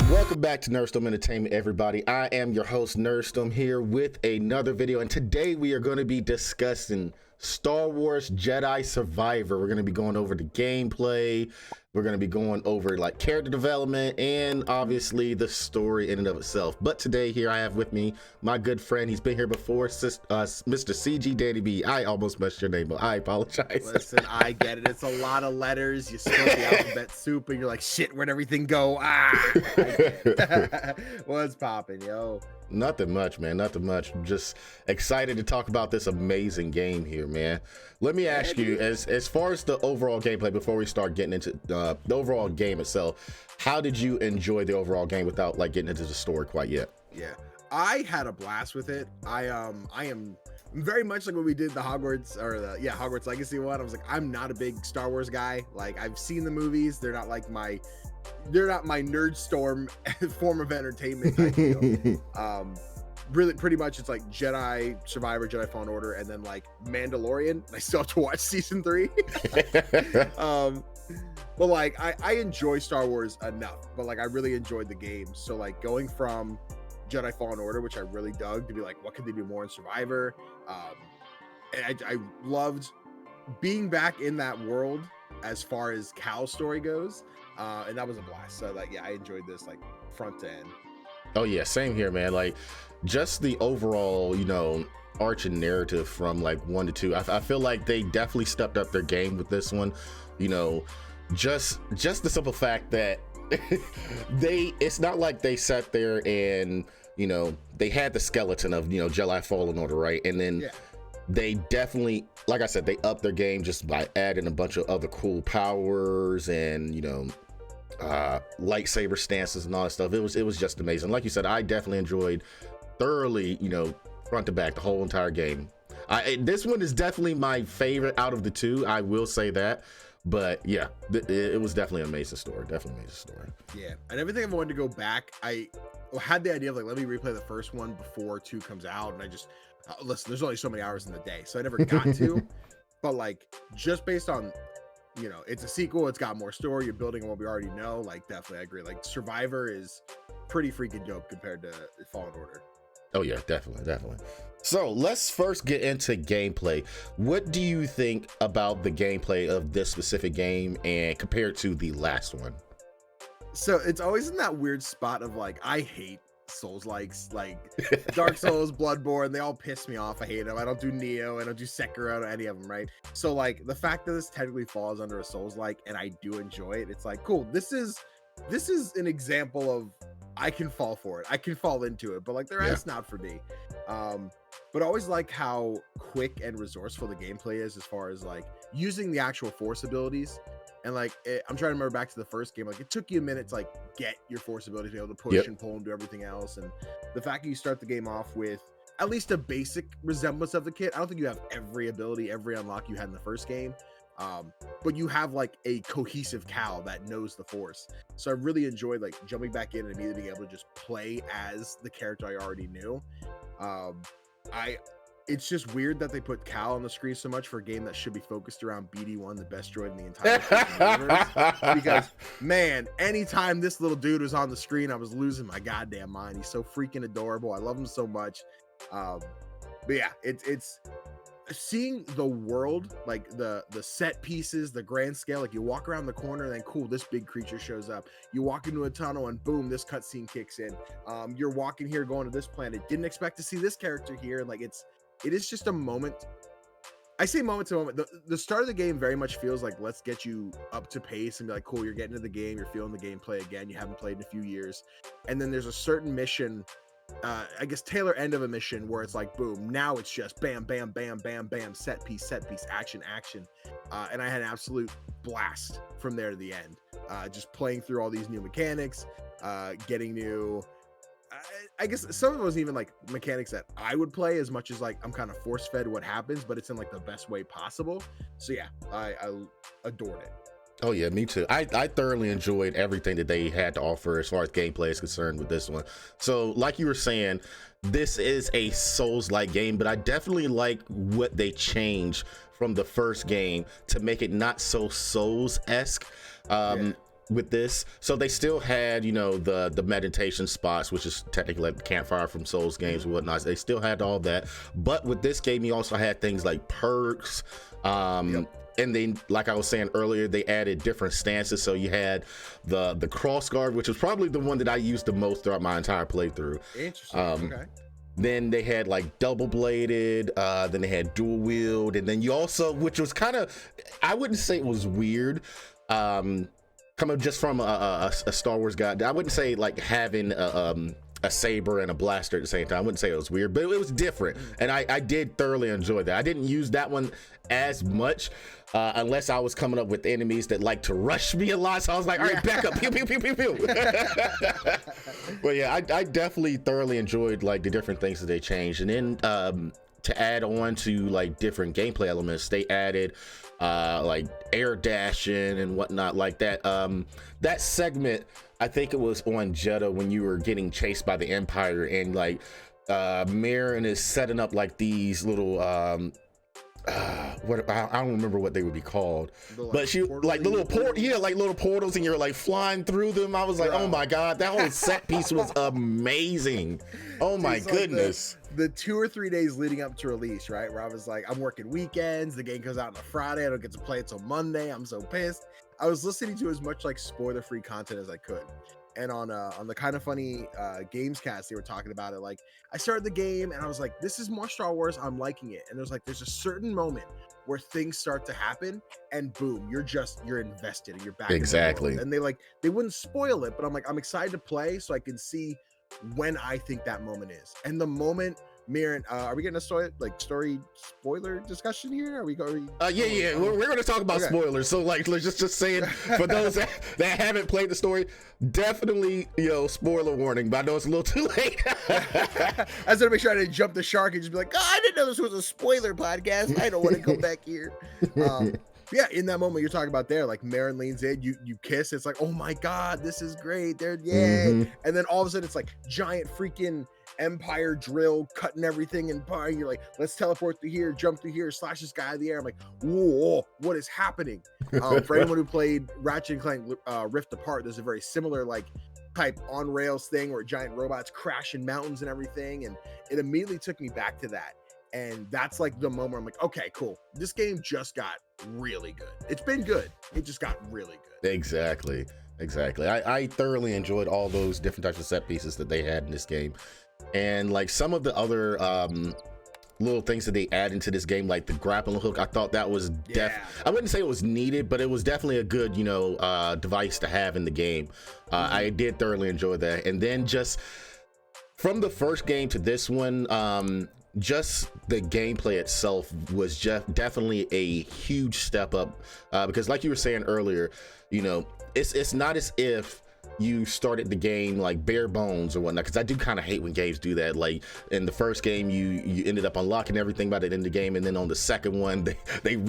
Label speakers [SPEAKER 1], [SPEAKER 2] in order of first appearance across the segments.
[SPEAKER 1] Welcome back to Nerdstorm Entertainment, everybody. I am your host, Nerdstorm, here with another video, and today we are going to be discussing Star Wars Jedi Survivor. We're going to be going over the gameplay. We're going to be going over like character development and obviously the story in and of itself. But today here I have with me my good friend. He's been here before, Mr. CG Danny B. I almost messed your name, but I apologize.
[SPEAKER 2] Listen, I get it. It's a lot of letters. You spilled the alphabet soup and you're like, shit, where'd everything go? What's popping, yo?
[SPEAKER 1] Nothing much, man. Nothing much. I'm just excited to talk about this amazing game here, man. Let me ask you, as far as the overall gameplay, before we start getting into the overall game itself, how did you enjoy the overall game without like getting into the story quite yet?
[SPEAKER 2] Yeah, I had a blast with it. I am very much like when we did the Hogwarts Hogwarts Legacy one. I was like, I'm not a big Star Wars guy. Like, I've seen the movies. They're not my Nerdstorm form of entertainment. I feel. Really, pretty much, it's like Jedi Survivor, Jedi Fallen Order, and then like Mandalorian. I still have to watch season 3. But like, I enjoy Star Wars enough. But like, I really enjoyed the game. So like, going from Jedi Fallen Order, which I really dug, to be like, what could they do more in Survivor? And I loved being back in that world as far as Cal's story goes. And that was a blast. So like, yeah, I enjoyed this like front to end.
[SPEAKER 1] Oh yeah, same here, man. Like, just the overall, arching narrative from like 1 to 2. I feel like they definitely stepped up their game with this one. Just the simple fact that it's not like they sat there and they had the skeleton of Jedi Fallen Order, right? And then they definitely, like I said, they upped their game just by adding a bunch of other cool powers and lightsaber stances and all that stuff. It was just amazing. Like you said, I definitely enjoyed thoroughly, front to back, the whole entire game. This one is definitely my favorite out of the 2. I will say that. But yeah, it was definitely an amazing story.
[SPEAKER 2] Yeah, and everything I wanted to go back, I had the idea of like, let me replay the first one before 2 comes out, and I just listen, there's only so many hours in the day, so I never got to. But like, just based on it's a sequel, it's got more story, you're building on what we already know. Like, definitely I agree. Like, Survivor is pretty freaking dope compared to Fallen Order.
[SPEAKER 1] Oh yeah, definitely. So let's first get into gameplay. What do you think about the gameplay of this specific game and compared to the last one?
[SPEAKER 2] So it's always in that weird spot of like, I hate Souls likes, like Dark Souls, Bloodborne, they all piss me off. I hate them. I don't do Neo, I don't do Sekiro, any of them, right? So like, the fact that this technically falls under a Souls like, and I do enjoy it, it's like, cool, this is an example of I can fall for it, I can fall into it, but like, the rest not for me. But I always like how quick and resourceful the gameplay is as far as like using the actual force abilities. And like, I'm trying to remember back to the first game, like it took you a minute to like get your force ability to be able to push and pull and do everything else. And the fact that you start the game off with at least a basic resemblance of the kit. I don't think you have every ability, every unlock you had in the first game. But you have like a cohesive Cal that knows the force. So I really enjoyed like jumping back in and immediately being able to just play as the character I already knew. It's just weird that they put Cal on the screen so much for a game that should be focused around BD1, the best droid in the entire universe. Because, man, anytime this little dude was on the screen, I was losing my goddamn mind. He's so freaking adorable. I love him so much. But yeah, it's seeing the world, like the set pieces, the grand scale. Like, you walk around the corner and then cool, this big creature shows up. You walk into a tunnel and boom, this cutscene kicks in. You're walking here going to this planet, didn't expect to see this character here. And like, it is just a moment. I say moment to moment. The start of the game very much feels like, let's get you up to pace and be like, cool, you're getting into the game, you're feeling the gameplay again, you haven't played in a few years. And then there's a certain mission, I guess tailor end of a mission, where it's like, boom, now it's just bam, bam, bam, bam, bam, set piece, action. And I had an absolute blast from there to the end. Just playing through all these new mechanics, getting new... I guess some of it was even like mechanics that I would play, as much as like I'm kind of force fed what happens, but it's in like the best way possible. So yeah, I adored it.
[SPEAKER 1] Oh yeah, me too. I thoroughly enjoyed everything that they had to offer as far as gameplay is concerned with this one. So like you were saying, this is a Souls-like game, but I definitely like what they changed from the first game to make it not so Souls-esque. With this, so they still had, you know, the meditation spots, which is technically like the campfire from Souls games and whatnot. They still had all that, but with this game you also had things like perks, and then, like I was saying earlier, they added different stances. So you had the cross guard, which was probably the one that I used the most throughout my entire playthrough.
[SPEAKER 2] Interesting. Okay.
[SPEAKER 1] Then they had like double bladed, then they had dual wield, and then you also, which was kind of, I wouldn't say it was weird, coming just from a Star Wars guy, I wouldn't say like having a saber and a blaster at the same time. I wouldn't say it was weird, but it was different, and I did thoroughly enjoy that. I didn't use that one as much unless I was coming up with enemies that like to rush me a lot, so I was like, all right, back up, pew pew pew pew pew. But yeah, I definitely thoroughly enjoyed like the different things that they changed. And then to add on to like different gameplay elements, they added like air dashing and whatnot like that. That segment, I think it was on Jeddah when you were getting chased by the Empire, and like Marin is setting up like these little what, I don't remember what they would be called, but she like the little like little portals, and you're like flying through them. I was like, oh my god, that whole set piece was amazing. Oh my goodness.
[SPEAKER 2] Like the 2 or 3 days leading up to release, right, where I was like, I'm working weekends, the game comes out on a Friday, I don't get to play it till Monday, I'm so pissed. I was listening to as much like spoiler free content as I could. And on the Kind of Funny games cast, they were talking about it. Like, I started the game and I was like, this is more Star Wars, I'm liking it. And there's a certain moment where things start to happen and boom, you're invested and you're back.
[SPEAKER 1] Exactly.
[SPEAKER 2] And they wouldn't spoil it, but I'm like, I'm excited to play so I can see when I think that moment is. And the moment Mirren, are we getting a story spoiler discussion here? Are we going?
[SPEAKER 1] Yeah. We're going to talk about spoilers. So like, let's just say it for those that haven't played the story. Definitely, spoiler warning. But I know it's a little too late.
[SPEAKER 2] I was gonna make sure I didn't jump the shark and just be like, oh, I didn't know this was a spoiler podcast. I don't want to go back here. Yeah, in that moment you're talking about there, like Marin leans in, you kiss. It's like, oh my god, this is great. They're yay, and then all of a sudden it's like giant freaking Empire drill cutting everything and you're like, let's teleport through here, jump through here, slash this guy out of the air. I'm like, whoa, what is happening? For anyone who played Ratchet and Clank Rift Apart, there's a very similar like type on rails thing where giant robots crash in mountains and everything, and it immediately took me back to that. And that's like the moment I'm like, okay, cool, this game just got really good. It's been good, it just got really good.
[SPEAKER 1] Exactly. I thoroughly enjoyed all those different types of set pieces that they had in this game. And like some of the other little things that they add into this game, like the grappling hook, I thought that was I wouldn't say it was needed, but it was definitely a good device to have in the game. I did thoroughly enjoy that. And then just from the first game to this one, just the gameplay itself was just definitely a huge step up, because like you were saying earlier, it's not as if you started the game like bare bones or whatnot, because I do kind of hate when games do that. Like in the first game you ended up unlocking everything by the end of the game, and then on the second one they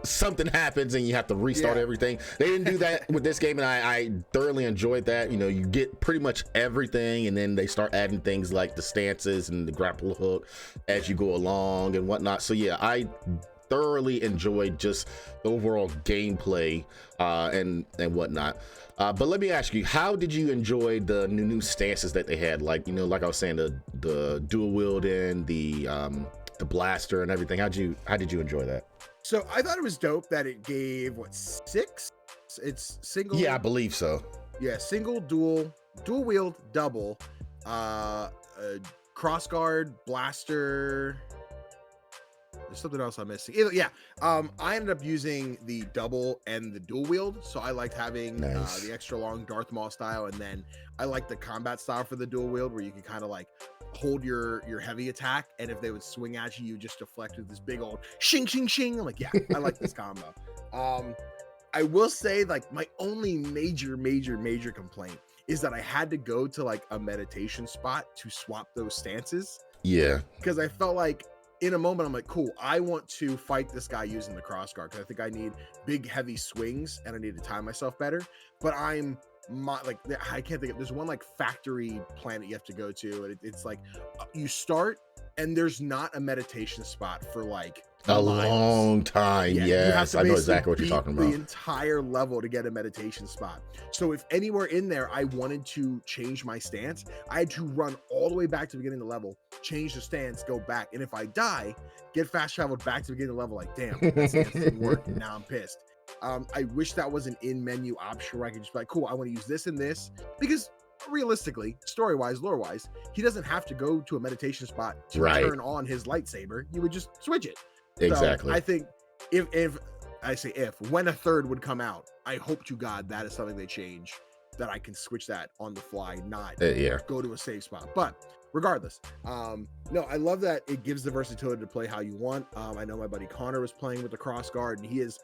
[SPEAKER 1] something happens and you have to restart everything. They didn't do that with this game, and I thoroughly enjoyed that. You get pretty much everything, and then they start adding things like the stances and the grapple hook as you go along and whatnot. So yeah, I thoroughly enjoyed just the overall gameplay and whatnot. But let me ask you, how did you enjoy the new stances that they had? Like, like I was saying, the dual wielding, the blaster and everything. How did you enjoy that?
[SPEAKER 2] So I thought it was dope that it gave 6? It's single.
[SPEAKER 1] Yeah, I believe so.
[SPEAKER 2] Yeah, single, dual wield, double, cross guard, blaster. There's something else I'm missing. I ended up using the double and the dual wield, so I liked having the extra long Darth Maul style, and then I like the combat style for the dual wield, where you can kind of like hold your heavy attack, and if they would swing at you, you just deflect with this big old shing shing shing. I'm like, yeah, I like this combo. I will say, like, my only major complaint is that I had to go to like a meditation spot to swap those stances.
[SPEAKER 1] Yeah,
[SPEAKER 2] because I felt like in a moment, I'm like, cool, I want to fight this guy using the crossguard because I think I need big, heavy swings and I need to time myself better. But I can't think of, there's one like factory planet you have to go to. And it's like you start and there's not a meditation spot for like
[SPEAKER 1] A
[SPEAKER 2] miles.
[SPEAKER 1] long time.
[SPEAKER 2] Yeah, you have
[SPEAKER 1] Yes,
[SPEAKER 2] to
[SPEAKER 1] I know
[SPEAKER 2] basically
[SPEAKER 1] exactly what you're
[SPEAKER 2] beat
[SPEAKER 1] talking
[SPEAKER 2] the
[SPEAKER 1] about.
[SPEAKER 2] entire level to get a meditation spot. So if anywhere in there I wanted to change my stance, I had to run all the way back to the beginning of the level, change the stance, go back, and if I die, get fast traveled back to the beginning of the level. Like, damn, that stance didn't work. Now I'm pissed. I wish that was an in-menu option where I could just be like, cool, I want to use this and this, because realistically, story-wise, lore-wise, he doesn't have to go to a meditation spot to
[SPEAKER 1] Right.
[SPEAKER 2] turn on his lightsaber. You would just switch it.
[SPEAKER 1] Exactly.
[SPEAKER 2] So I think if I say if when a third would come out, I hope to God that is something they change, that I can switch that on the fly, not
[SPEAKER 1] Yeah.
[SPEAKER 2] go to a safe spot. But regardless, no, I love that it gives the versatility to play how you want. I know my buddy Connor was playing with the cross guard, and he is.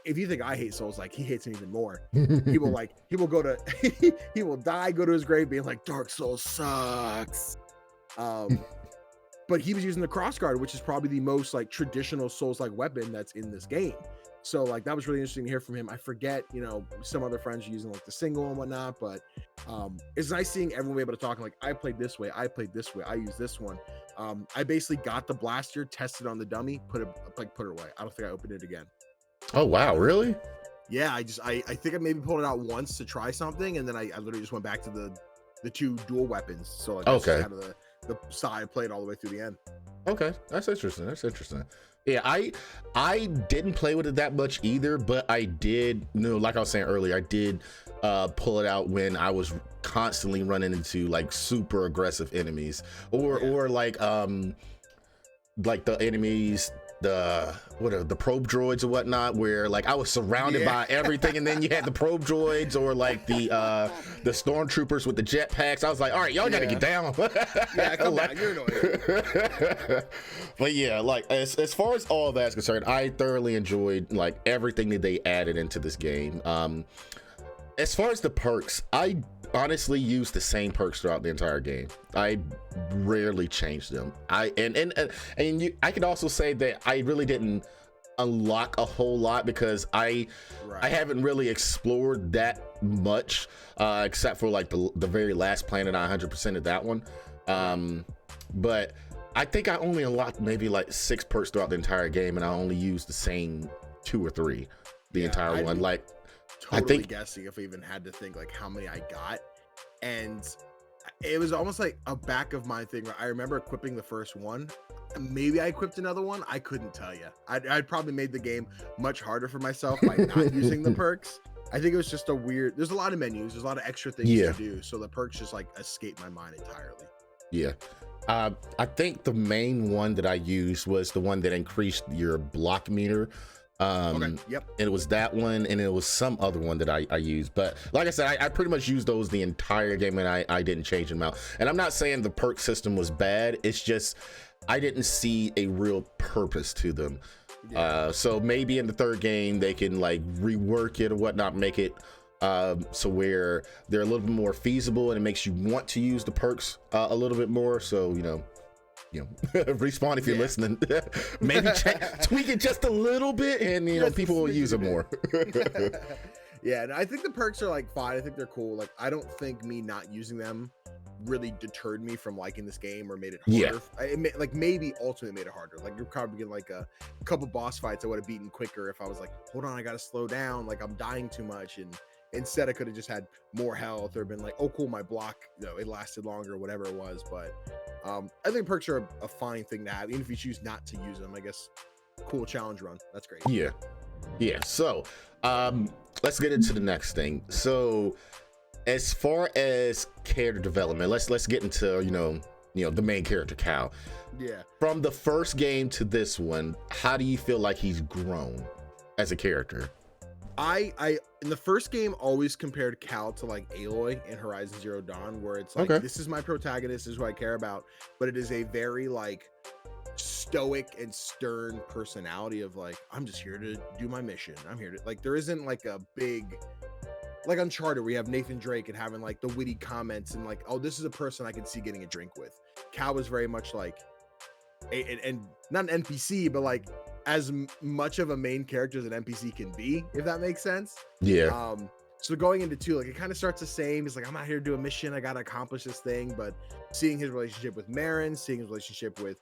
[SPEAKER 2] If you think I hate Souls, like, he hates me even more. He will go to he will die, go to his grave, being like, Dark Souls sucks. But he was using the crossguard, which is probably the most like traditional Souls-like weapon that's in this game. So like that was really interesting to hear from him. I forget, some other friends are using like the single and whatnot, but it's nice seeing everyone be able to talk like, I played this way, I use this one. I basically got the blaster, tested on the dummy, put it away. I don't think I opened it again.
[SPEAKER 1] Oh wow, really?
[SPEAKER 2] Yeah, I think I maybe pulled it out once to try something, and then I literally just went back to the two dual weapons. So like,
[SPEAKER 1] okay,
[SPEAKER 2] out of the side, played all the way through the end.
[SPEAKER 1] Okay, that's interesting. Yeah, I didn't play with it that much either, but I did, like I was saying earlier, I did pull it out when I was constantly running into like super aggressive enemies, or like the enemies, the probe droids or whatnot, where like I was surrounded by everything, and then you had the probe droids, or like the stormtroopers with the jetpacks. I was like, all right, y'all gotta get down.
[SPEAKER 2] Yeah, come on, you're annoying.
[SPEAKER 1] But yeah, like as far as all of that's concerned, I thoroughly enjoyed like everything that they added into this game. As far as the perks, I honestly use the same perks throughout the entire game. I rarely change them. I could also say that I really didn't unlock a whole lot, because I haven't really explored that much, except for like the very last planet. I 100% of that one. But I think I only unlocked maybe like 6 perks throughout the entire game, and I only used the same 2 or 3 the entire one. Like,
[SPEAKER 2] totally guessing if I even had to think like how many I got, and it was almost like a back of mind thing where I remember equipping the first one. Maybe I equipped another one. I couldn't tell you. I'd probably made the game much harder for myself by not using the perks. I think it was just there's a lot of menus, there's a lot of extra things to do, so the perks just like escape my mind entirely.
[SPEAKER 1] Yeah. I think the main one that I used was the one that increased your block meter.
[SPEAKER 2] Okay. Yep.
[SPEAKER 1] And it was that one, and it was some other one that I used. But like I said, I pretty much used those the entire game, and I didn't change them out. And I'm not saying the perk system was bad. It's just I didn't see a real purpose to them. Yeah. So maybe in the third game they can like rework it or whatnot, make it so where they're a little bit more feasible, and it makes you want to use the perks a little bit more. So Respawn, if you're listening, maybe tweak it just a little bit, and people will use it more.
[SPEAKER 2] Yeah, and I think the perks are like fine. I think they're cool. Like, I don't think me not using them really deterred me from liking this game or made it harder. Maybe ultimately made it harder. Like, you're probably getting like a couple boss fights I would have beaten quicker if I was like, hold on, I gotta slow down, like I'm dying too much, and instead I could have just had more health, or been like, oh cool, my block, it lasted longer, whatever it was. But I think perks are a fine thing to have, even if you choose not to use them. I guess cool challenge run, that's great.
[SPEAKER 1] Yeah, so let's get into the next thing. So as far as character development, let's get into the main character, Cal.
[SPEAKER 2] Yeah, from
[SPEAKER 1] the first game to this one, how do you feel like he's grown as a character?
[SPEAKER 2] I in the first game always compared Cal to like Aloy in Horizon Zero Dawn, where it's like, this is my protagonist, this is who I care about, but it is a very like stoic and stern personality of like, I'm just here to do my mission. I'm here to, like, there isn't like a big, like Uncharted, we have Nathan Drake and having like the witty comments and like, oh, this is a person I can see getting a drink with. Cal was very much like and not an NPC, but like as much of a main character as an NPC can be, if that makes sense.
[SPEAKER 1] Yeah.
[SPEAKER 2] So going into 2, like it kind of starts the same. He's like, I'm out here to do a mission. I got to accomplish this thing. But seeing his relationship with Marin, seeing his relationship with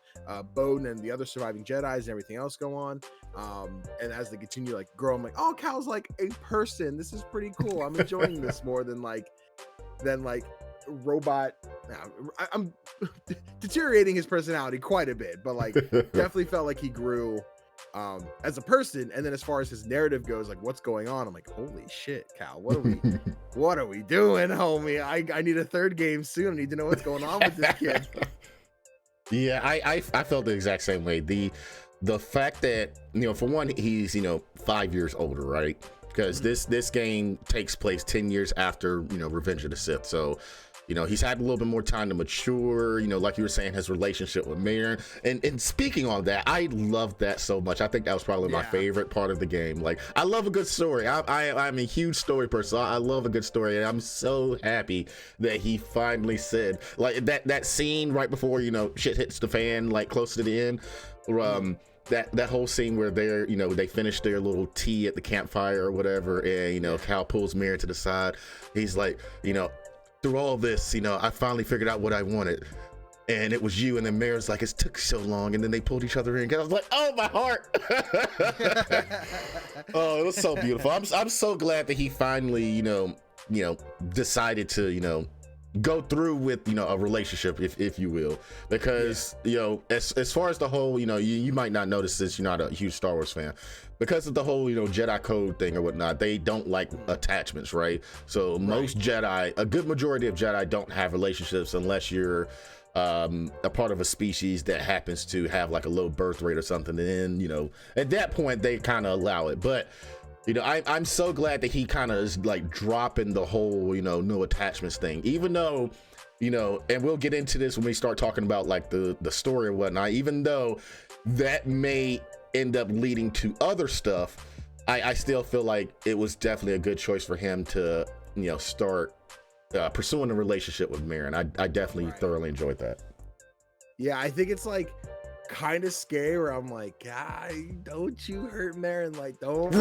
[SPEAKER 2] Bowden and the other surviving Jedis and everything else go on. And as they continue like grow, I'm like, oh, Cal's like a person. This is pretty cool. I'm enjoying this more than like robot. I'm deteriorating his personality quite a bit, but like definitely felt like he grew as a person. And then as far as his narrative goes, like what's going on, I'm like, holy shit, Cal, what are we doing, homie? I need a 3rd game soon. I need to know what's going on with this kid.
[SPEAKER 1] Yeah, I felt the exact same way. The fact that, you know, for one, he's, you know, 5 years older, right? Because this game takes place 10 years after, you know, Revenge of the Sith. So, you know, he's had a little bit more time to mature, you know, like you were saying, his relationship with Marin. And speaking on that, I love that so much. I think that was probably my favorite part of the game. Like, I love a good story. I'm a huge story person. I love a good story. And I'm so happy that he finally said, like, that scene right before, you know, shit hits the fan, like close to the end. That whole scene where they're, you know, they finish their little tea at the campfire or whatever, and, you know, Cal pulls Marin to the side. He's like, you know, through all this, you know, I finally figured out what I wanted, and it was you. And then Marin's like, it took so long, and then they pulled each other in. I was like, oh, my heart. Oh, it was so beautiful. I'm so glad that he finally, you know, decided to, you know, go through with, you know, a relationship, if you will, because you know, as far as the whole, you know, you might not notice this, you're not a huge Star Wars fan, because of the whole, you know, Jedi code thing or whatnot. They don't like attachments, right? So most Jedi, a good majority of Jedi, don't have relationships unless you're a part of a species that happens to have like a low birth rate or something, and then, you know, at that point they kind of allow it. But you know, I'm so glad that he kind of is like dropping the whole, you know, no attachments thing, even though, you know, and we'll get into this when we start talking about like the story and whatnot, even though that may end up leading to other stuff, I still feel like it was definitely a good choice for him to, you know, start pursuing a relationship with Marin. I definitely thoroughly enjoyed that.
[SPEAKER 2] Yeah, I think it's like kind of scary where I'm like, don't you hurt Marin, like don't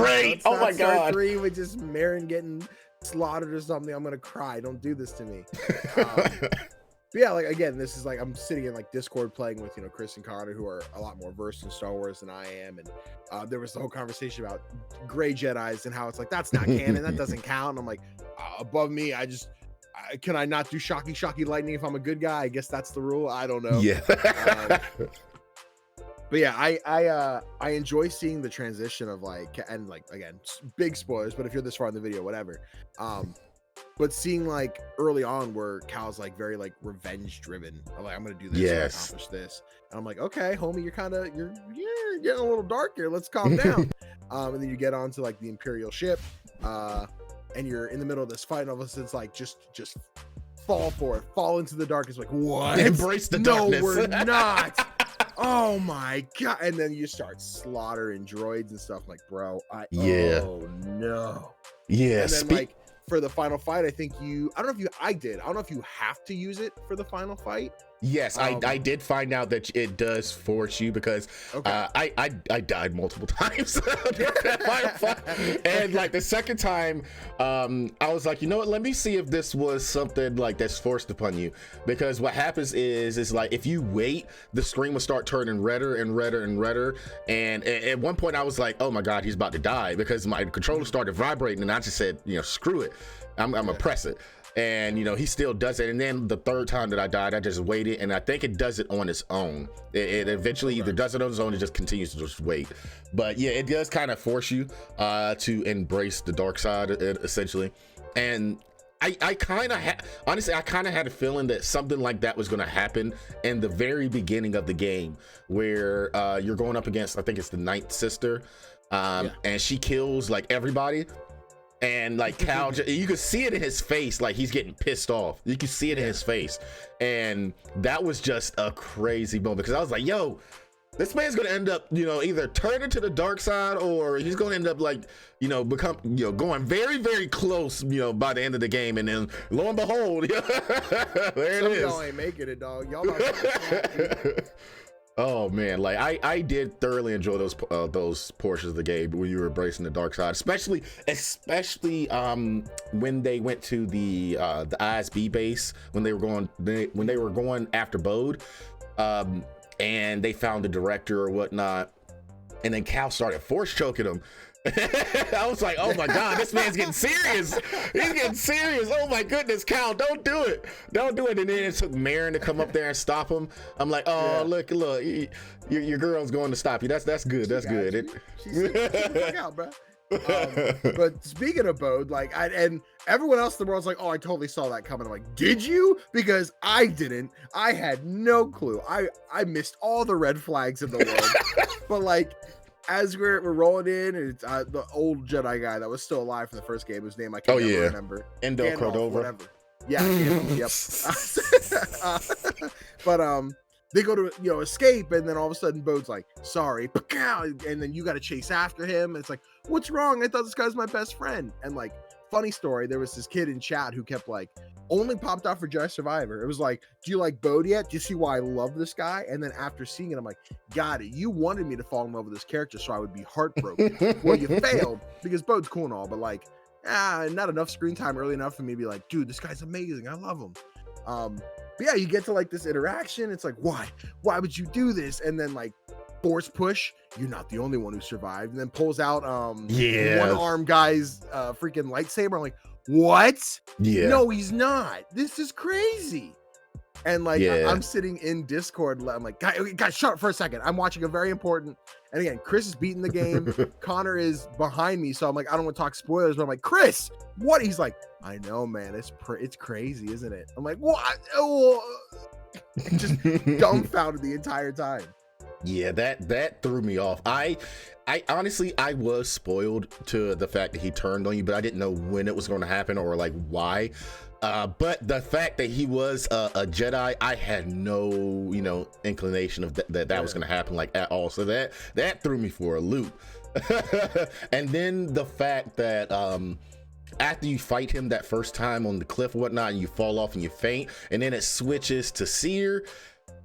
[SPEAKER 1] Oh my god,
[SPEAKER 2] 3 with just Marin getting slaughtered or something. I'm gonna cry. Don't do this to me. But yeah, like again, this is like I'm sitting in like Discord playing with, you know, Chris and Connor, who are a lot more versed in Star Wars than I am, and there was the whole conversation about gray Jedis and how it's like that's not canon, that doesn't count. And I'm like, above me, can I not do shocky lightning if I'm a good guy? I guess that's the rule. I don't know.
[SPEAKER 1] Yeah.
[SPEAKER 2] But yeah, I enjoy seeing the transition of like, and like again, big spoilers, but if you're this far in the video, whatever. But seeing like early on where Cal's like very like revenge driven. I'm like, I'm gonna do this,
[SPEAKER 1] yes,
[SPEAKER 2] accomplish this. And I'm like, okay, homie, you're getting a little dark here. Let's calm down. And then you get onto like the Imperial ship, and you're in the middle of this fight, and all of a sudden it's like just fall into the darkness. Like, what?
[SPEAKER 1] Embrace the darkness.
[SPEAKER 2] No, we're not. Oh my god. And then you start slaughtering droids and stuff. Like, bro, oh no.
[SPEAKER 1] Yeah.
[SPEAKER 2] And then like for the final fight, I think I don't know if you have to use it for the final fight.
[SPEAKER 1] Yes, I did find out that it does force you, because I died multiple times that final fight. And like the second time, I was like, you know what, let me see if this was something like that's forced upon you, because what happens is like if you wait, the screen will start turning redder and redder and redder, and at one point I was like, oh my god, he's about to die, because my controller started vibrating, and I just said, you know, screw it, I'm gonna press it. And you know, he still does it. And then the third time that I died, I just waited, and I think it does it on its own. It eventually either does it on its own or just continues to just wait. But yeah, it does kind of force you to embrace the dark side, essentially. And I kind of honestly, I kind of had a feeling that something like that was going to happen in the very beginning of the game, where you're going up against, I think it's the Ninth Sister, and she kills like everybody. And like Cal, you could see it in his face, like he's getting pissed off. You could see it in his face, and that was just a crazy moment, because I was like, "Yo, this man's gonna end up, you know, either turning to the dark side, or he's gonna end up like, you know, going very, very close, you know, by the end of the game." And then lo and behold, there it is.
[SPEAKER 2] Y'all ain't making it, dog. Y'all not
[SPEAKER 1] Oh man, like I did thoroughly enjoy those portions of the game when you were embracing the dark side, especially when they went to the ISB base when they were going after Bode, and they found the director or whatnot, and then Cal started force choking him. I was like, oh my god, this man's getting serious. He's getting serious. Oh my goodness, Cal, don't do it. And then it took Marin to come up there and stop him. I'm like, oh, look, your girl's going to stop you. That's good. That's good.
[SPEAKER 2] She's fuck out, bro. But speaking of Bode, like, and everyone else in the world's like, oh, I totally saw that coming. I'm like, did you? Because I didn't. I had no clue. I missed all the red flags in the world. But like, as we're rolling in, and it's the old Jedi guy that was still alive from the first game, whose name I can't remember.
[SPEAKER 1] Endo Cordova.
[SPEAKER 2] Yeah, yep. But they go to escape, and then all of a sudden Bode's like, sorry, and then you got to chase after him. And it's like, what's wrong? I thought this guy was my best friend. And like, funny story, there was this kid in chat who kept like, only popped out for Jedi Survivor. It was like, do you like Bode yet? Do you see why I love this guy? And then after seeing it, I'm like, got it. You wanted me to fall in love with this character so I would be heartbroken. Well, you failed, because Bode's cool and all, but like, not enough screen time early enough for me to be like, dude, this guy's amazing. I love him. But yeah, you get to like this interaction. It's like, why would you do this? And then like, force push, you're not the only one who survived, and then pulls out one arm guy's freaking lightsaber. I'm like, what?
[SPEAKER 1] Yeah,
[SPEAKER 2] no, he's not. This is crazy. And like, I'm sitting in Discord, I'm like, guys, shut up for a second. I'm watching a very important, and again, Chris is beating the game. Connor is behind me, so I'm like, I don't want to talk spoilers, but I'm like, Chris, what? He's like, I know, man, it's crazy, isn't it? I'm like, what? Oh. Just dumbfounded the entire time.
[SPEAKER 1] Yeah, that threw me off. I honestly, I was spoiled to the fact that he turned on you, but I didn't know when it was going to happen or like why. But the fact that he was a Jedi, I had no, inclination of that was going to happen like at all. So that threw me for a loop. And then the fact that after you fight him that first time on the cliff or whatnot, and you fall off and you faint, and then it switches to Seer.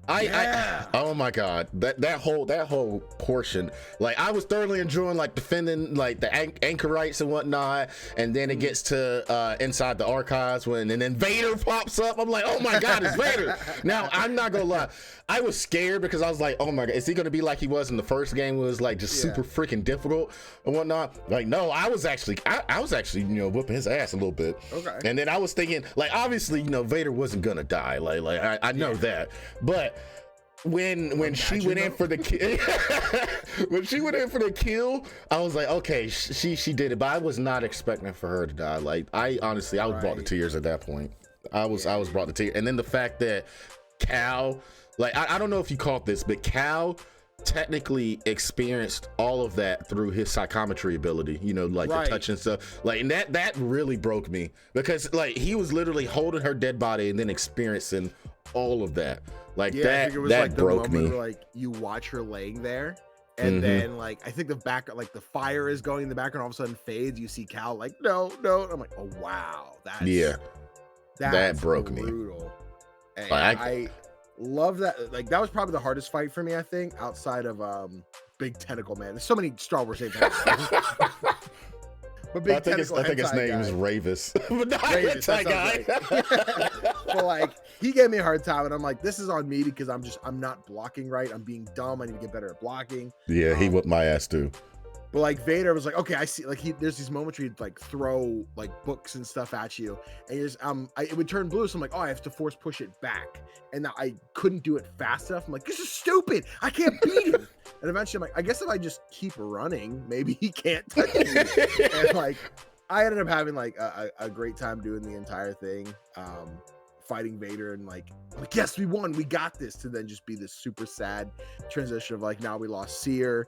[SPEAKER 1] Oh my god, that whole portion, like, I was thoroughly enjoying like defending like the anchorites and whatnot, and then it gets to inside the archives and then Vader pops up. I'm like, oh my god, it's Vader. Now I'm not gonna lie, I was scared because I was like, oh my god, is he gonna be like he was in the first game, was like just super freaking difficult and whatnot? Like, no, I was actually whooping his ass a little bit. Okay. And then I was thinking, like, obviously Vader wasn't gonna die, like I know that, but when she went in for the kill, I was like, okay, she did it, but I was not expecting for her to die. Like, I was brought to tears at that point. I was brought to tears. And then the fact that Cal, like, I don't know if you caught this, but Cal technically experienced all of that through his psychometry ability, like the touch and stuff, like, and that really broke me, because like he was literally holding her dead body and then experiencing all of that. Like, that like broke me.
[SPEAKER 2] Where, like, you watch her laying there, and then like, I think the fire is going in the background, all of a sudden fades, you see Cal like, no, I'm like, oh wow, that broke brutal. Me. And I love that. Like, that was probably the hardest fight for me, I think, outside of Big Tentacle Man. There's so many Star Wars games. But I think
[SPEAKER 1] his name is Ravis. But not
[SPEAKER 2] Ravis, that guy. But like, he gave me a hard time, and I'm like, this is on me because I'm not blocking right. I'm being dumb. I need to get better at blocking.
[SPEAKER 1] Yeah, he whipped my ass too.
[SPEAKER 2] But like, Vader was like, okay, I see. Like, there's these moments where he'd like throw like books and stuff at you, and it would turn blue. So I'm like, oh, I have to force push it back, and I couldn't do it fast enough. I'm like, this is stupid. I can't beat him. And eventually, I'm like, I guess if I just keep running, maybe he can't touch me. And like, I ended up having like a great time doing the entire thing, fighting Vader, and like, yes, we won, we got this. To then just be this super sad transition of like, now we lost Seer.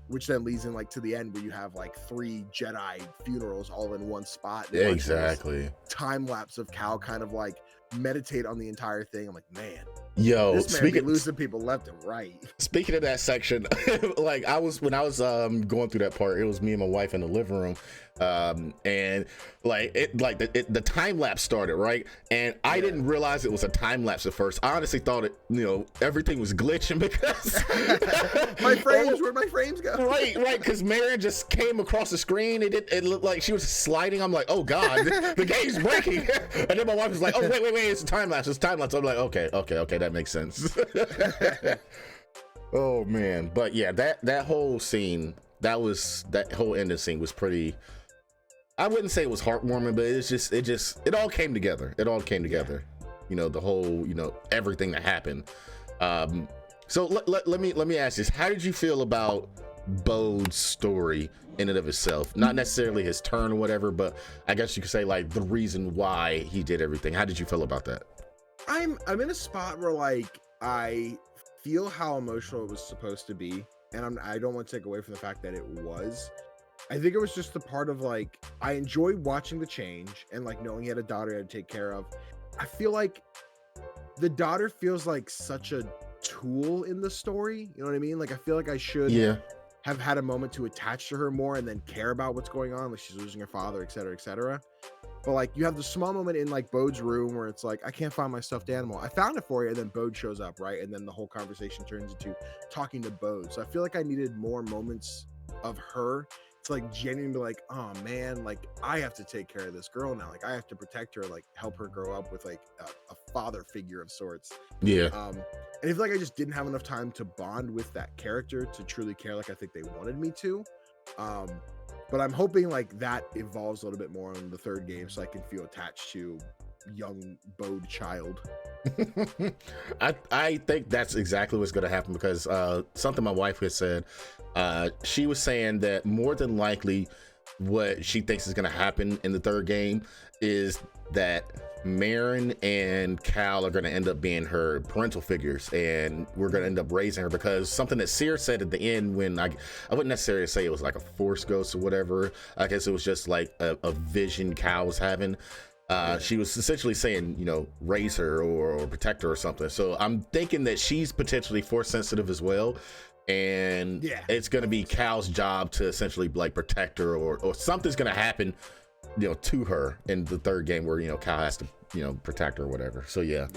[SPEAKER 2] Which then leads in like to the end where you have like 3 Jedi funerals all in one spot.
[SPEAKER 1] Yeah, exactly.
[SPEAKER 2] Time lapse of Cal kind of like meditate on the entire thing. I'm like, man,
[SPEAKER 1] this man
[SPEAKER 2] be losing people left and right.
[SPEAKER 1] Speaking of that section, like, when I was going through that part, it was me and my wife in the living room. And like the time lapse started, right? And I didn't realize it was a time lapse at first. I honestly thought it, everything was glitching because
[SPEAKER 2] where'd my frames go?
[SPEAKER 1] right, because Marion just came across the screen. It looked like she was sliding. I'm like, oh god, the game's breaking. And then my wife was like, oh wait, it's a time lapse. I'm like, okay, that makes sense. Oh man, but yeah, that whole scene, that whole ending scene was pretty. I wouldn't say it was heartwarming, but it all came together. The whole, everything that happened. So let me ask this: how did you feel about Bode's story in and of itself? Not necessarily his turn or whatever, but I guess you could say like the reason why he did everything. How did you feel about that?
[SPEAKER 2] I'm in a spot where like I feel how emotional it was supposed to be, and I don't want to take away from the fact that it was. I think it was just the part of like, I enjoyed watching the change and like knowing he had a daughter he had to take care of. I feel like the daughter feels like such a tool in the story. You know what I mean? Like, I feel like I should have had a moment to attach to her more and then care about what's going on. Like she's losing her father, et cetera, et cetera. But like, you have the small moment in like Bode's room where it's like, I can't find my stuffed animal. I found it for you. And then Bode shows up, right? And then the whole conversation turns into talking to Bode. So I feel like I needed more moments of her to like genuinely be like, oh man, like I have to take care of this girl now. Like I have to protect her, like help her grow up with like a father figure of sorts.
[SPEAKER 1] Yeah.
[SPEAKER 2] And I feel like I just didn't have enough time to bond with that character to truly care like I think they wanted me to. But I'm hoping like that evolves a little bit more in the third game so I can feel attached to young Bode child.
[SPEAKER 1] I think that's exactly what's going to happen because something my wife has said, she was saying that more than likely what she thinks is going to happen in the third game is that Marin and Cal are going to end up being her parental figures, and we're going to end up raising her, because something that Seer said at the end, when I wouldn't necessarily say it was like a force ghost or whatever, I guess it was just like a vision Cal was having. She was essentially saying, raise her or protect her or something. So I'm thinking that she's potentially force sensitive as well. And it's going to be Cal's job to essentially like protect her, or something's going to happen, to her in the third game where, Cal has to, protect her or whatever. So yeah.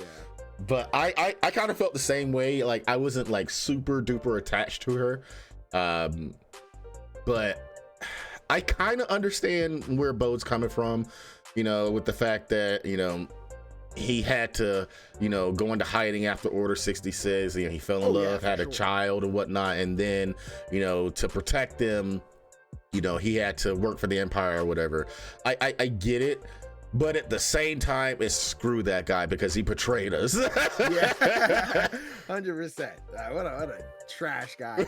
[SPEAKER 1] But I kind of felt the same way. Like I wasn't like super duper attached to her. But I kind of understand where Bode's coming from, with the fact that, he had to, go into hiding after Order 66. He fell in love, had a child and whatnot. And then, to protect them, he had to work for the Empire or whatever. I get it. But at the same time, it's screw that guy because he betrayed us.
[SPEAKER 2] 100%. What a trash guy.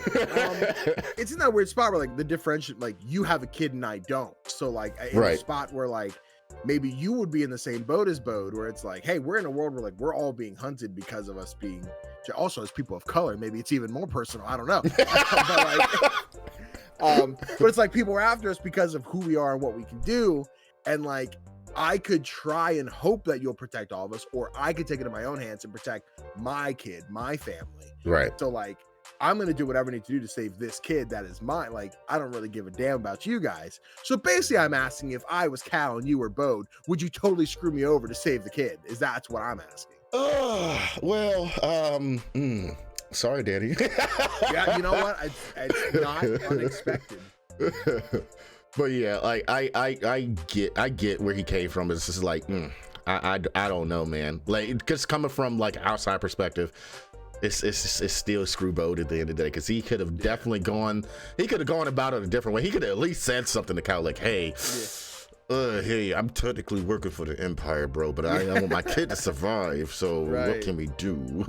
[SPEAKER 2] It's in that weird spot where like the differential, like you have a kid and I don't. So like in a spot where like maybe you would be in the same boat as Bode, where it's like, hey, we're in a world where like we're all being hunted because of us being also as people of color. Maybe it's even more personal. I don't know. But it's like people are after us because of who we are and what we can do. And like, I could try and hope that you'll protect all of us, or I could take it in my own hands and protect my kid, my family.
[SPEAKER 1] Right.
[SPEAKER 2] So like, I'm going to do whatever I need to do to save this kid that is mine. Like, I don't really give a damn about you guys. So basically I'm asking, if I was Cal and you were Bode, would you totally screw me over to save the kid? That's what I'm asking.
[SPEAKER 1] Sorry, Daddy.
[SPEAKER 2] Yeah, you know what? It's not unexpected.
[SPEAKER 1] But yeah, like I get where he came from. It's just like, I don't know, man. Like, because coming from like an outside perspective, it's still screw Bode at the end of the day, because he could have definitely gone about it a different way. He could have at least said something to Cal like, hey, hey, I'm technically working for the Empire, bro, but I want my kid to survive, so what can we do?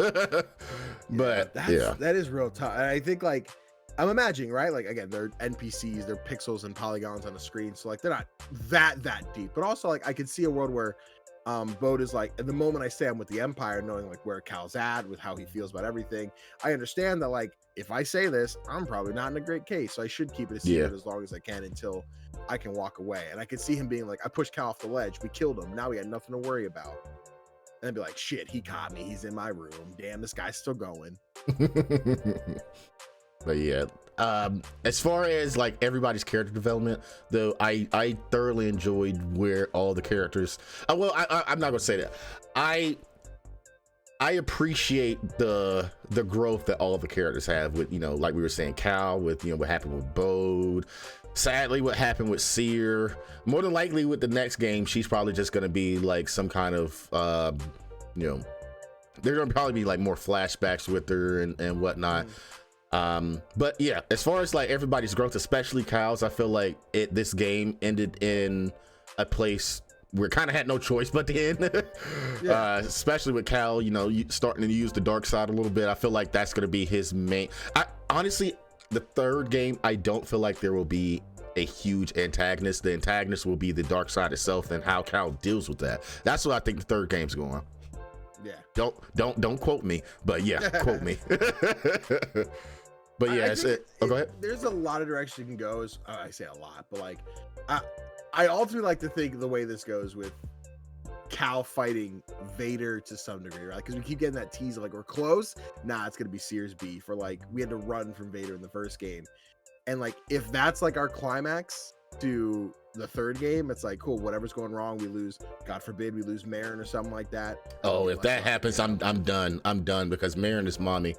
[SPEAKER 1] But
[SPEAKER 2] that is real tough. And I think like, I'm imagining, right? Like, again, they're NPCs, they're pixels and polygons on the screen. So like, they're not that deep, but also like, I could see a world where Bode is like, at the moment I say I'm with the Empire, knowing like where Cal's at with how he feels about everything, I understand that like, if I say this, I'm probably not in a great case. So I should keep it a secret as long as I can until I can walk away. And I could see him being like, I pushed Cal off the ledge, we killed him, now we had nothing to worry about. And I'd be like, shit, he caught me, he's in my room, damn, this guy's still going.
[SPEAKER 1] But yeah, As far as like everybody's character development, though, I thoroughly enjoyed where all the characters. I'm not gonna say that. I appreciate the growth that all of the characters have with, like we were saying, Cal, with, what happened with Bode. Sadly, what happened with Seer. More than likely with the next game, she's probably just going to be like some kind of, they're going to probably be like more flashbacks with her and whatnot. But yeah, as far as like everybody's growth, especially Kyle's, I feel like this game ended in a place we kind of had no choice but to end. Especially with Cal, starting to use the dark side a little bit. I feel like that's going to be his main. Honestly, the third game, I don't feel like there will be a huge antagonist. The antagonist will be the dark side itself and how Cal deals with that. That's what I think the third game's going. Yeah. Don't quote me, but yeah, quote me. But yeah, go ahead.
[SPEAKER 2] There's a lot of directions you can go. I say a lot, but like, I ultimately like to think the way this goes with Cal fighting Vader to some degree, right? Because we keep getting that tease of like, we're close. Nah, it's gonna be Sears B for like, we had to run from Vader in the first game, and like, if that's like our climax to the third game, it's like, cool, whatever's going wrong, we lose, God forbid we lose Marin or something like that.
[SPEAKER 1] Oh, if that happens, I'm done because Marin is mommy.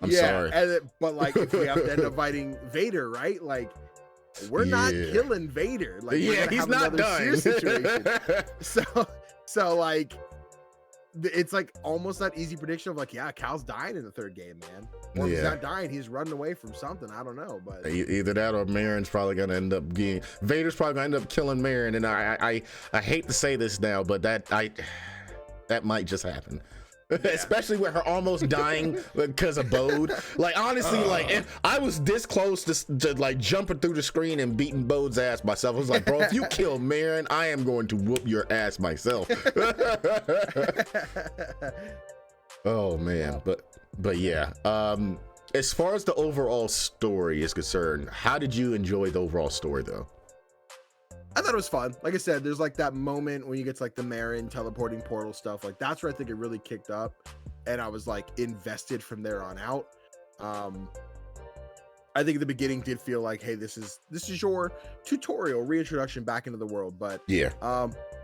[SPEAKER 1] I'm sorry.
[SPEAKER 2] But like, if we have to end up fighting Vader, right? Like, we're not killing Vader. Like,
[SPEAKER 1] he's not done.
[SPEAKER 2] Situation. So like, it's like almost that easy prediction of like, yeah, Cal's dying in the third game, man. Or if he's not dying, he's running away from something. I don't know, but
[SPEAKER 1] either that or Marin's probably gonna end up getting Vader's probably gonna end up killing Marin. And I hate to say this now, but that might just happen. Yeah. Especially with her almost dying because of Bode. Like, honestly, like, if I was this close to like jumping through the screen and beating Bode's ass myself, I was like, bro, if you kill Marin, I am going to whoop your ass myself. Oh man, but yeah. As far as the overall story is concerned, how did you enjoy the overall story though?
[SPEAKER 2] I thought it was fun. Like I said, there's like that moment when you get to like the Marin teleporting portal stuff. Like, that's where I think it really kicked up, and I was like invested from there on out. I think the beginning did feel like, hey, this is your tutorial reintroduction back into the world. But
[SPEAKER 1] yeah,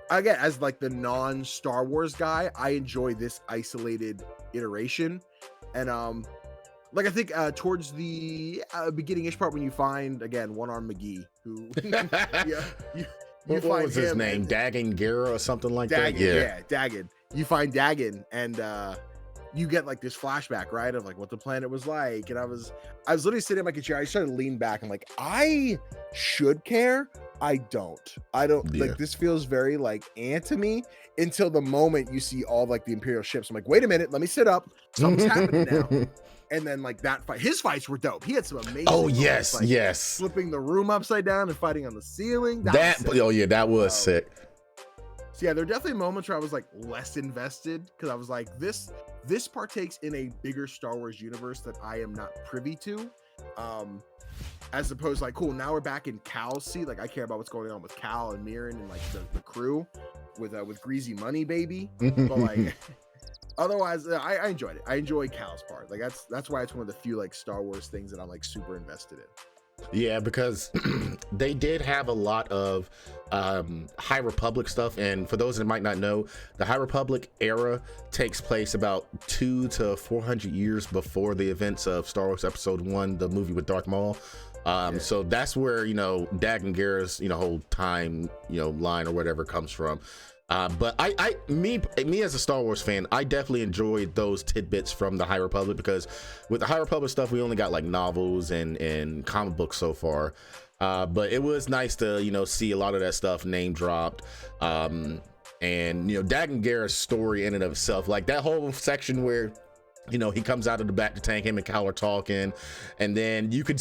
[SPEAKER 2] again, as like the non-Star Wars guy, I enjoy this isolated iteration, and like, I think towards the beginning-ish part, when you find, again, One-Arm McGee, who
[SPEAKER 1] what was his name? Dagan Gera or something like that?
[SPEAKER 2] Yeah, Dagan. You find Dagan, and you get like this flashback, right, of like what the planet was like. And I was literally sitting in my chair. I started to lean back. I'm like, I should care. I don't. Like, this feels very like to me until the moment you see all like the Imperial ships. I'm like, wait a minute, let me sit up. Something's happening now. And then like that fight, his fights were dope. He had some amazing.
[SPEAKER 1] Oh yes,
[SPEAKER 2] like,
[SPEAKER 1] yes.
[SPEAKER 2] Flipping the room upside down and fighting on the ceiling.
[SPEAKER 1] That was sick.
[SPEAKER 2] So yeah, there are definitely moments where I was like less invested because I was like, this partakes in a bigger Star Wars universe that I am not privy to. As opposed to like, cool, now we're back in Cal's seat. Like, I care about what's going on with Cal and Mirren and like the crew with Greasy Money Baby. But like. Otherwise, I enjoyed it. I enjoy Cal's part. Like, that's why it's one of the few like Star Wars things that I'm like super invested in.
[SPEAKER 1] Yeah, because they did have a lot of High Republic stuff, and for those that might not know, the High Republic era takes place about 200 to 400 years before the events of Star Wars Episode 1, the movie with Darth Maul. So that's where Dagan Gera's whole time line or whatever comes from. But me as a Star Wars fan, I definitely enjoyed those tidbits from the High Republic, because with the High Republic stuff, we only got like novels and comic books so far. But it was nice to, see a lot of that stuff name dropped. And, Dagan Gera's story in and of itself, like that whole section where he comes out of the back to tank, him and Cal are talking, and then you can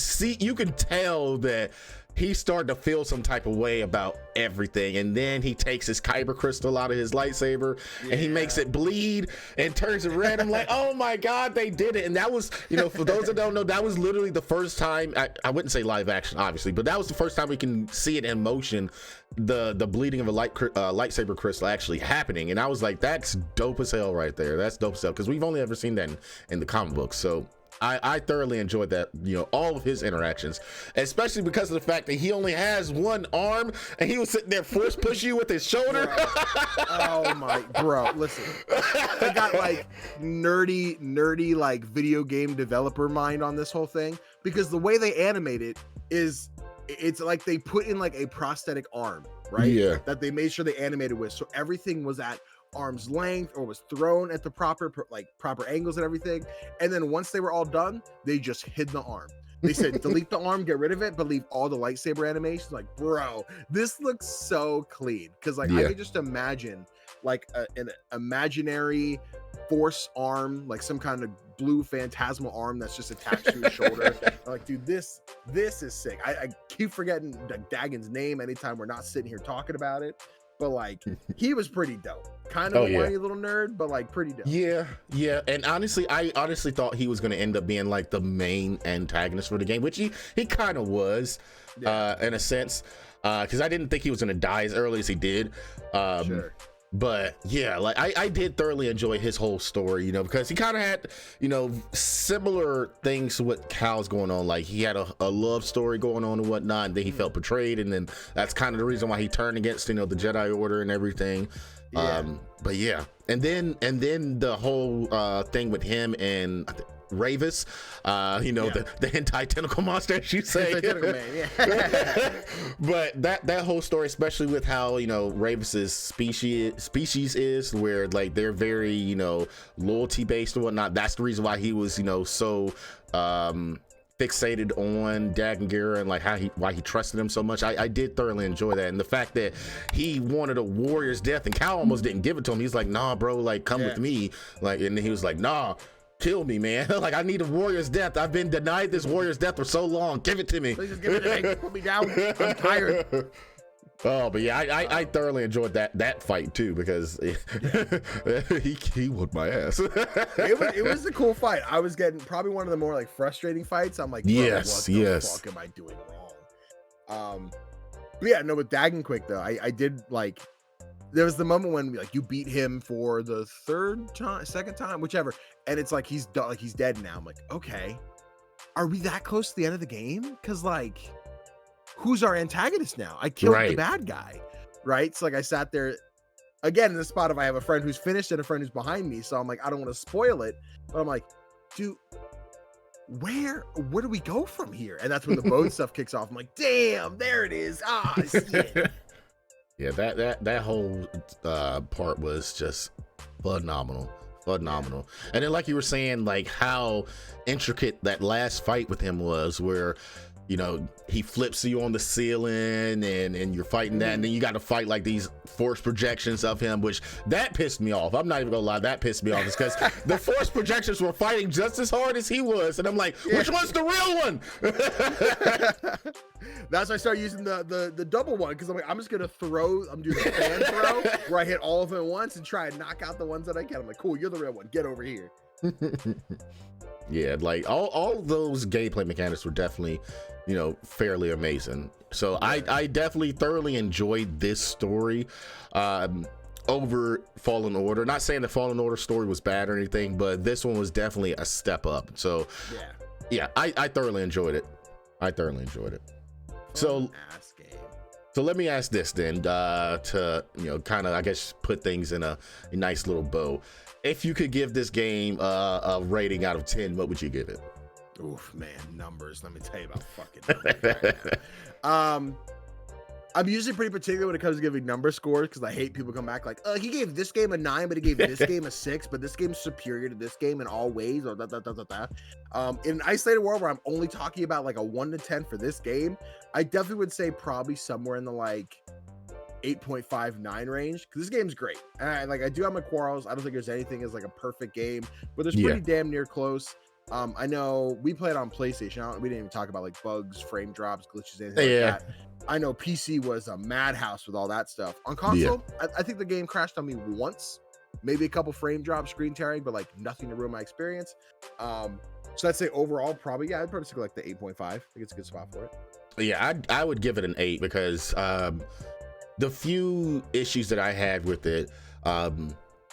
[SPEAKER 1] tell that he started to feel some type of way about everything, and then he takes his kyber crystal out of his lightsaber and he makes it bleed and turns it red. I'm like, oh my god, they did it. And that was, for those that don't know, that was literally the first time, I wouldn't say live action obviously, but that was the first time we can see it in motion, the bleeding of a lightsaber crystal actually happening. And I was like, that's dope as hell right there. That's dope as hell, because we've only ever seen that in the comic books. So I thoroughly enjoyed that, all of his interactions, especially because of the fact that he only has one arm and he was sitting there force push you with his shoulder.
[SPEAKER 2] Oh my, bro, listen, I got like nerdy like video game developer mind on this whole thing, because the way they animate it is, it's like they put in like a prosthetic arm, right?
[SPEAKER 1] Yeah.
[SPEAKER 2] That they made sure they animated with, so everything was at arm's length or was thrown at the proper angles and everything. And then once they were all done, they just hid the arm. They said delete the arm, get rid of it, but leave all the lightsaber animations. Like, bro, this looks so clean. Because like I could just imagine like an imaginary force arm, like some kind of blue phantasmal arm that's just attached to his shoulder. Like, dude, this is sick. I keep forgetting Dagon's name anytime we're not sitting here talking about it. But like, he was pretty dope. Kind of a whiny little nerd, but like pretty dope.
[SPEAKER 1] Yeah. And honestly, I thought he was going to end up being like the main antagonist for the game, which he kind of was, in a sense, because I didn't think he was going to die as early as he did. Sure. But yeah, like I did thoroughly enjoy his whole story, because he kind of had, similar things to what Cal's going on. Like he had a love story going on and whatnot, and then he felt betrayed, and then that's kind of the reason why he turned against, the Jedi Order and everything. But yeah, and then the whole thing with him and Ravis, the hentai tentacle monster, as you say. But that whole story, especially with how Ravis's species is, where like they're very loyalty based and whatnot. That's the reason why he was so fixated on Dagon Gera and like why he trusted him so much. I did thoroughly enjoy that, and the fact that he wanted a warrior's death and Cal almost didn't give it to him. He's like, nah, bro, like come with me, like, and he was like, nah, kill me, man. Like I need a warrior's death. I've been denied this warrior's death for so long. Give it to me.
[SPEAKER 2] Please just give it to me. Put me down. I'm tired.
[SPEAKER 1] Oh, but yeah, I thoroughly enjoyed that fight too, because he whooped my ass.
[SPEAKER 2] it was a cool fight. I was getting probably one of the more like frustrating fights. I'm like, what the fuck am I doing wrong? But yeah, no, with Dagon quick though, I did like. There was the moment when like you beat him for the second time, whichever, and it's like he's done, like he's dead now. I'm like, okay, are we that close to the end of the game? Because like, who's our antagonist now? I killed the bad guy, right? So like I sat there again in the spot of I have a friend who's finished and a friend who's behind me, so I'm like, I don't want to spoil it, but I'm like, dude, where do we go from here? And that's when the bone stuff kicks off. I'm like, damn, there it is. Ah, shit.
[SPEAKER 1] Yeah, that whole part was just phenomenal. And then like you were saying, like how intricate that last fight with him was, where he flips you on the ceiling and you're fighting that, and then you got to fight like these force projections of him, which that pissed me off. I'm not even gonna lie, that pissed me off. It's because the force projections were fighting just as hard as he was, and I'm like, which one's the real one?
[SPEAKER 2] That's why I started using the double one, because I'm like, I'm just gonna throw. I'm doing a fan throw where I hit all of them at once and try and knock out the ones that I can. I'm like, cool, you're the real one. Get over here.
[SPEAKER 1] Yeah, like all those gameplay mechanics were definitely, fairly amazing. So I definitely thoroughly enjoyed this story over Fallen Order. Not saying the Fallen Order story was bad or anything, but this one was definitely a step up. So yeah, I thoroughly enjoyed it. So let me ask this then, to kind of, I guess, put things in a nice little bow. If you could give this game a rating out of 10, what would you give it?
[SPEAKER 2] Oof, man, numbers. Let me tell you about fucking numbers right now. I'm usually pretty particular when it comes to giving number scores, because I hate people come back like, he gave this game a 9, but he gave this game a 6, but this game's superior to this game in all ways, or in an isolated world where I'm only talking about like a 1 to 10 for this game, I definitely would say probably somewhere in the like 8.59 range, because this game's great. And I do have my quarrels. I don't think there's anything as like a perfect game, but there's pretty damn near close. I know we played on PlayStation. We didn't even talk about like bugs, frame drops, glitches, anything like that. I know PC was a madhouse with all that stuff. On console, I think the game crashed on me once, maybe a couple frame drops, screen tearing, but like nothing to ruin my experience. So I'd say overall, probably, I'd probably stick like the 8.5. I think it's a good spot for it.
[SPEAKER 1] Yeah, I would give it an 8, because the few issues that I had with it,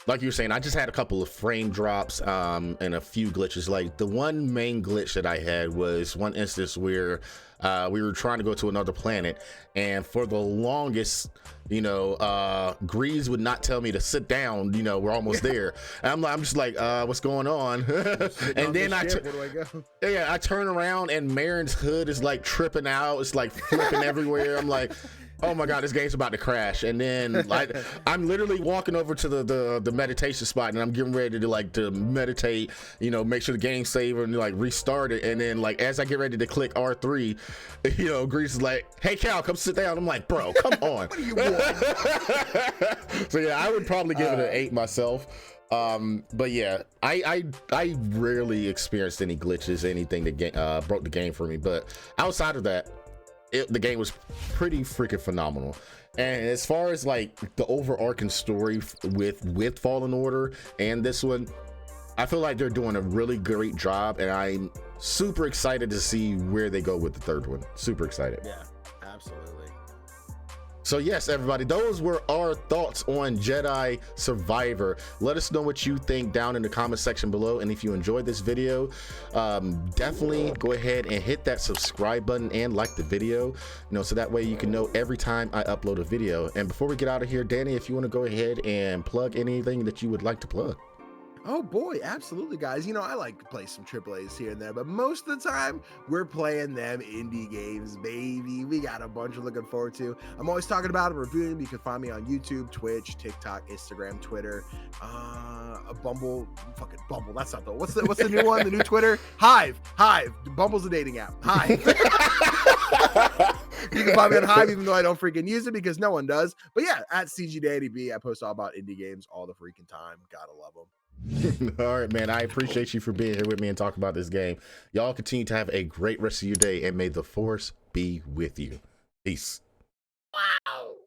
[SPEAKER 1] like you were saying, I just had a couple of frame drops and a few glitches. Like the one main glitch that I had was one instance where we were trying to go to another planet, and for the longest, you know, Grease would not tell me to sit down. You know, we're almost there. And I'm just like, what's going on? And then
[SPEAKER 2] where do I go?
[SPEAKER 1] Yeah, I turn around and Marin's hood is like tripping out. It's like flipping everywhere. I'm like, oh my god, this game's about to crash. And then like I'm literally walking over to the meditation spot, and I'm getting ready to meditate, you know, make sure the game's safe and like restart it. And then like as I get ready to click R3, you know, Grease is like, hey Cal, come sit down. I'm like, bro, come on.
[SPEAKER 2] What do you want?
[SPEAKER 1] So yeah, I would probably give it an 8 myself. But yeah, I rarely experienced any glitches, anything that broke the game for me. But outside of that, the game was pretty freaking phenomenal. And as far as like the overarching story with Fallen Order and this one, I feel like they're doing a really great job, and I'm super excited to see where they go with the third one. Super excited.
[SPEAKER 2] Yeah, absolutely.
[SPEAKER 1] So yes, everybody, those were our thoughts on Jedi Survivor. Let us know what you think down in the comment section below. And if you enjoyed this video, definitely go ahead and hit that subscribe button and like the video, you know, so that way you can know every time I upload a video. And before we get out of here, Danny, if you want to go ahead and plug anything that you would like to plug.
[SPEAKER 2] Oh boy, absolutely, guys. You know, I like to play some AAAs here and there, but most of the time we're playing them indie games, baby. We got a bunch of looking forward to. I'm always talking about them, reviewing them. You can find me on YouTube, Twitch, TikTok, Instagram, Twitter, Bumble. That's not the what's the new one? The new Twitter? Hive. Bumble's a dating app. Hive. You can find me on Hive, even though I don't freaking use it because no one does. But yeah, at CGDaddyB, I post all about indie games all the freaking time. Gotta love them.
[SPEAKER 1] All right, man, I appreciate you for being here with me and talking about this game. Y'all continue to have a great rest of your day, and may the force be with you. Peace.
[SPEAKER 2] Wow.